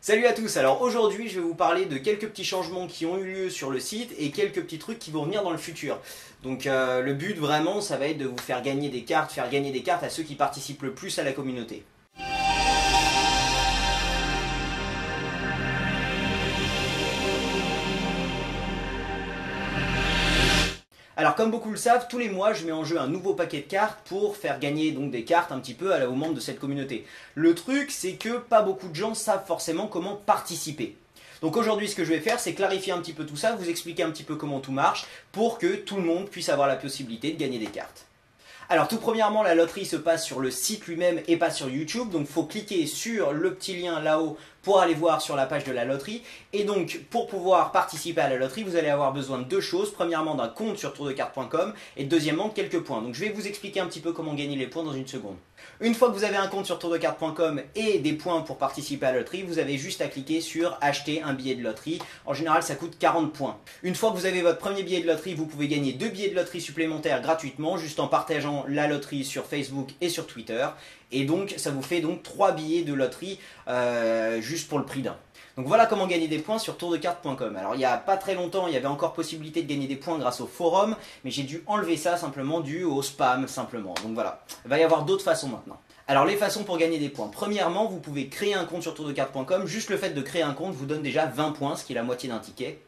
Salut à tous, alors aujourd'hui je vais vous parler de quelques petits changements qui ont eu lieu sur le site et quelques petits trucs qui vont venir dans le futur. Donc le but vraiment ça va être de vous faire gagner des cartes, à ceux qui participent le plus à la communauté. Alors comme beaucoup le savent, tous les mois je mets en jeu un nouveau paquet de cartes pour faire gagner donc des cartes un petit peu aux membres de cette communauté. Le truc c'est que pas beaucoup de gens savent forcément comment participer. Donc aujourd'hui ce que je vais faire c'est clarifier un petit peu tout ça, vous expliquer un petit peu comment tout marche pour que tout le monde puisse avoir la possibilité de gagner des cartes. Alors tout premièrement la loterie se passe sur le site lui-même et pas sur YouTube, donc il faut cliquer sur le petit lien là-haut pour aller voir sur la page de la loterie. Et donc pour pouvoir participer à la loterie vous allez avoir besoin de deux choses, premièrement d'un compte sur tourdecarte.com et deuxièmement de quelques points. Donc je vais vous expliquer un petit peu comment gagner les points dans une seconde. Une fois que vous avez un compte sur tourdecarte.com et des points pour participer à la loterie, vous avez juste à cliquer sur acheter un billet de loterie. En général ça coûte 40 points. Une fois que vous avez votre premier billet de loterie, vous pouvez gagner 2 billets de loterie supplémentaires gratuitement juste en partageant la loterie sur Facebook et sur Twitter. Et donc ça vous fait donc 3 billets de loterie juste pour le prix d'un. Donc voilà comment gagner des points sur tourdecarte.com. Alors il n'y a pas très longtemps, il y avait encore possibilité de gagner des points grâce au forum, mais j'ai dû enlever ça simplement dû au spam simplement. Donc voilà, il va y avoir d'autres façons maintenant. Alors les façons pour gagner des points. Premièrement, vous pouvez créer un compte sur tourdecarte.com. Juste le fait de créer un compte vous donne déjà 20 points, ce qui est la moitié d'un ticket.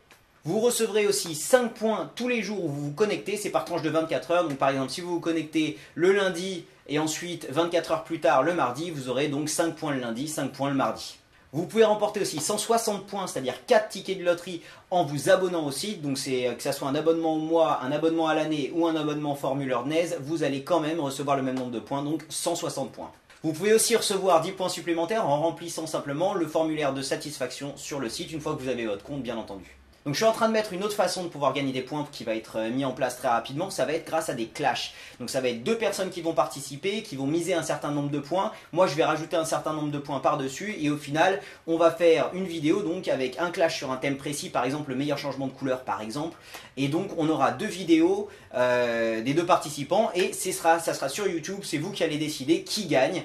Vous recevrez aussi 5 points tous les jours où vous vous connectez, c'est par tranche de 24 heures. Donc par exemple, si vous vous connectez le lundi et ensuite 24 heures plus tard le mardi, vous aurez donc 5 points le lundi, 5 points le mardi. Vous pouvez remporter aussi 160 points, c'est-à-dire 4 tickets de loterie en vous abonnant au site. Donc c'est que ça soit un abonnement au mois, un abonnement à l'année ou un abonnement Formule Ordnez, vous allez quand même recevoir le même nombre de points, donc 160 points. Vous pouvez aussi recevoir 10 points supplémentaires en remplissant simplement le formulaire de satisfaction sur le site, une fois que vous avez votre compte bien entendu. Donc je suis en train de mettre une autre façon de pouvoir gagner des points qui va être mis en place très rapidement, ça va être grâce à des clashs. Donc ça va être deux personnes qui vont participer, qui vont miser un certain nombre de points, moi je vais rajouter un certain nombre de points par-dessus et au final on va faire une vidéo donc avec un clash sur un thème précis, par exemple le meilleur changement de couleur par exemple, et donc on aura deux vidéos des deux participants et ça sera sur YouTube, c'est vous qui allez décider qui gagne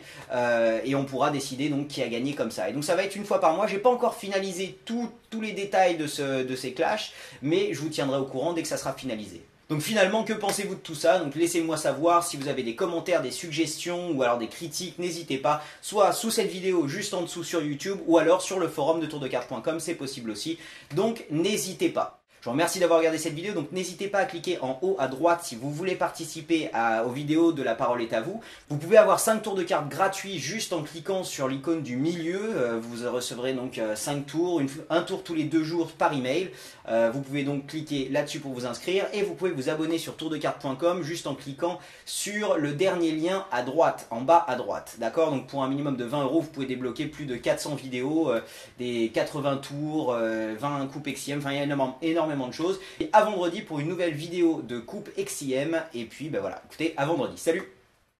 et on pourra décider donc qui a gagné comme ça. Et donc ça va être une fois par mois, j'ai pas encore finalisé tous les détails de ces clashs, mais je vous tiendrai au courant dès que ça sera finalisé. Donc finalement, que pensez-vous de tout ça? Donc laissez-moi savoir si vous avez des commentaires, des suggestions ou alors des critiques, n'hésitez pas, soit sous cette vidéo juste en dessous sur YouTube ou alors sur le forum de tourdecarte.com, c'est possible aussi. Donc n'hésitez pas. Je vous remercie d'avoir regardé cette vidéo, donc n'hésitez pas à cliquer en haut à droite si vous voulez participer aux vidéos de La Parole est à vous. Vous pouvez avoir 5 tours de cartes gratuits juste en cliquant sur l'icône du milieu. Vous recevrez donc 5 tours, un tour tous les 2 jours par email. Vous pouvez donc cliquer là-dessus pour vous inscrire et vous pouvez vous abonner sur tourdecarte.com juste en cliquant sur le dernier lien à droite, en bas à droite. D'accord? Donc pour un minimum de 20 €, vous pouvez débloquer plus de 400 vidéos, des 80 tours, 20 coupes XIM, enfin il y a énormément de choses. Et à vendredi pour une nouvelle vidéo de coupe XIM. Et puis ben voilà, écoutez, à vendredi. Salut!